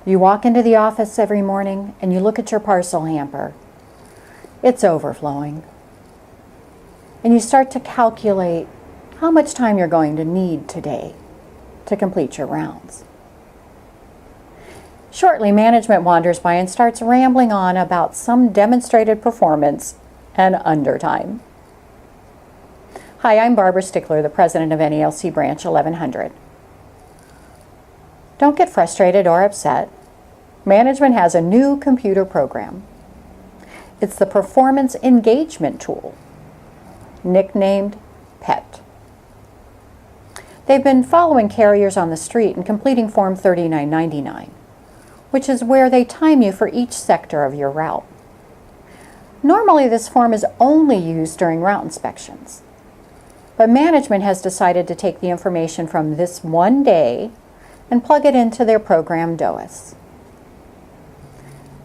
You walk into the office every morning and you look at your parcel hamper. It's overflowing. And you start to calculate how much time you're going to need today to complete your rounds. Shortly, management wanders by and starts rambling on about some demonstrated performance and undertime. Hi, I'm Barbara Stickler, the president of NELC Branch 1100. Don't get frustrated or upset. Management has a new computer program. It's the Performance Engagement Tool, nicknamed PET. They've been following carriers on the street and completing Form 3999, which is where they time you for each sector of your route. Normally, this form is only used during route inspections, but management has decided to take the information from this one day and plug it into their program DOAS.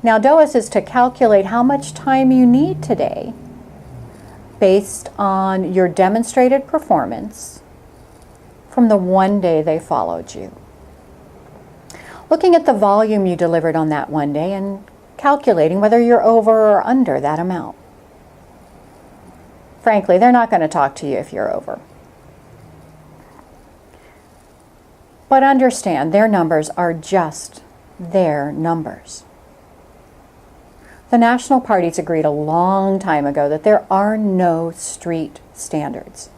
Now, DOAS is to calculate how much time you need today based on your demonstrated performance from the one day they followed you. Looking at the volume you delivered on that one day and calculating whether you're over or under that amount. Frankly, they're not going to talk to you if you're over. But understand, their numbers are just their numbers. The national parties agreed a long time ago that there are no street standards,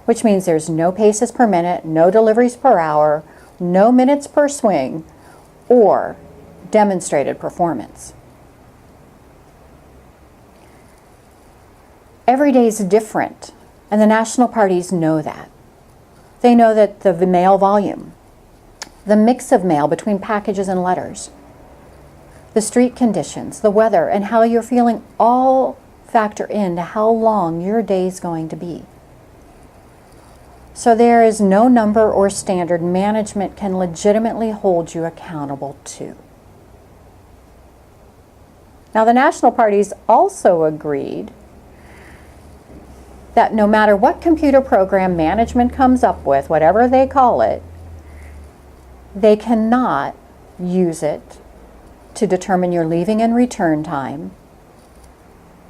which means there's no paces per minute, no deliveries per hour, no minutes per swing, or demonstrated performance. Every day is different, and the national parties know that. They know that the mail volume, the mix of mail between packages and letters, the street conditions, the weather, and how you're feeling all factor into how long your day is going to be. So there is no number or standard management can legitimately hold you accountable to. Now, the national parties also agreed that no matter what computer program management comes up with, whatever they call it, they cannot use it to determine your leaving and return time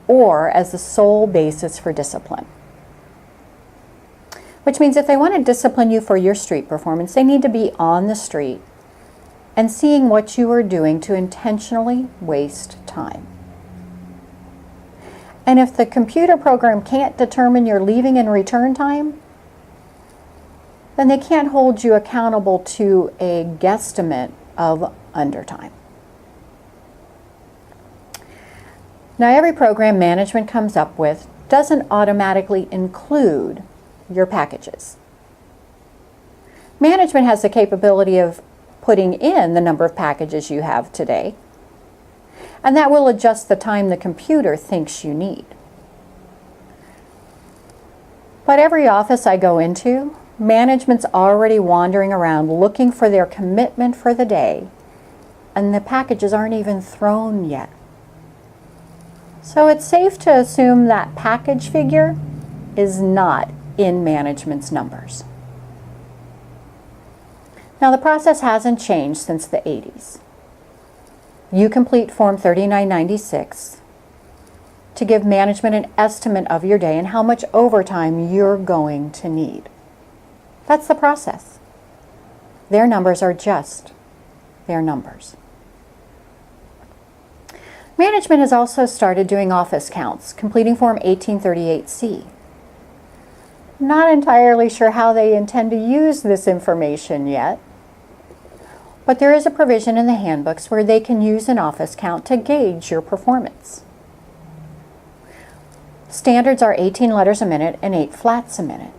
or as the sole basis for discipline. Which means if they want to discipline you for your street performance, they need to be on the street and seeing what you are doing to intentionally waste time. And if the computer program can't determine your leaving and return time, then they can't hold you accountable to a guesstimate of undertime. Now, every program management comes up with doesn't automatically include your packages. Management has the capability of putting in the number of packages you have today, and that will adjust the time the computer thinks you need. But every office I go into, management's already wandering around looking for their commitment for the day, and the packages aren't even thrown yet. So it's safe to assume that package figure is not in management's numbers. Now, the process hasn't changed since the 80s. You complete Form 3996 to give management an estimate of your day and how much overtime you're going to need. That's the process. Their numbers are just their numbers. Management has also started doing office counts, completing Form 1838C. Not entirely sure how they intend to use this information yet, but there is a provision in the handbooks where they can use an office count to gauge your performance. Standards are 18 letters a minute and 8 flats a minute.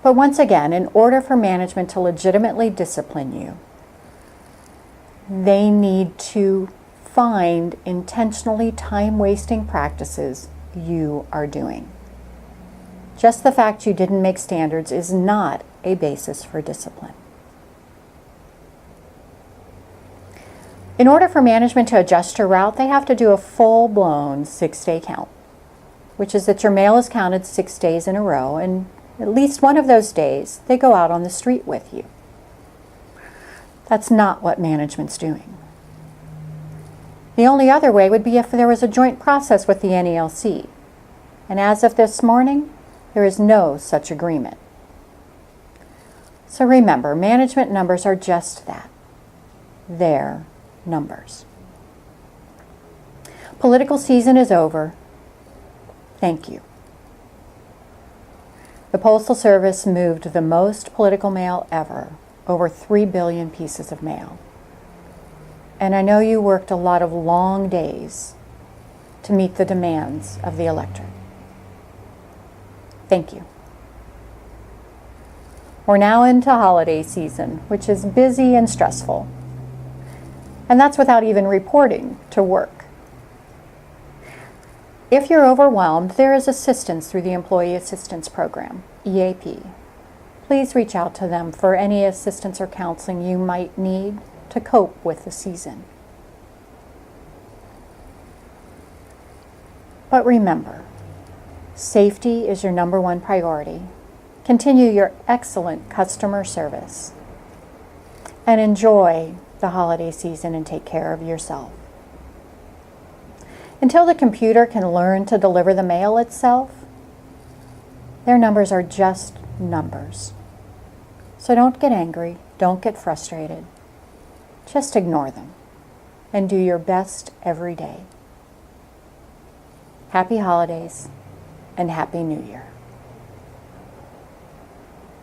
But once again, in order for management to legitimately discipline you, they need to find intentionally time-wasting practices you are doing. Just the fact you didn't make standards is not a basis for discipline. In order for management to adjust your route, they have to do a full-blown 6-day count, which is that your mail is counted 6 days in a row, and at least one of those days they go out on the street with you. That's not what management's doing. The only other way would be if there was a joint process with the NELC. And as of this morning, there is no such agreement. So remember, management numbers are just that. They're numbers. Political season is over. Thank you. The Postal Service moved the most political mail ever, over 3 billion pieces of mail. And I know you worked a lot of long days to meet the demands of the electorate. Thank you. We're now into holiday season, which is busy and stressful. And that's without even reporting to work. If you're overwhelmed, there is assistance through the Employee Assistance Program, EAP. Please reach out to them for any assistance or counseling you might need to cope with the season. But remember, safety is your number one priority. Continue your excellent customer service and enjoy the holiday season and take care of yourself. Until the computer can learn to deliver the mail itself, their numbers are just numbers. So don't get angry, don't get frustrated. Just ignore them and do your best every day. Happy holidays and Happy New Year.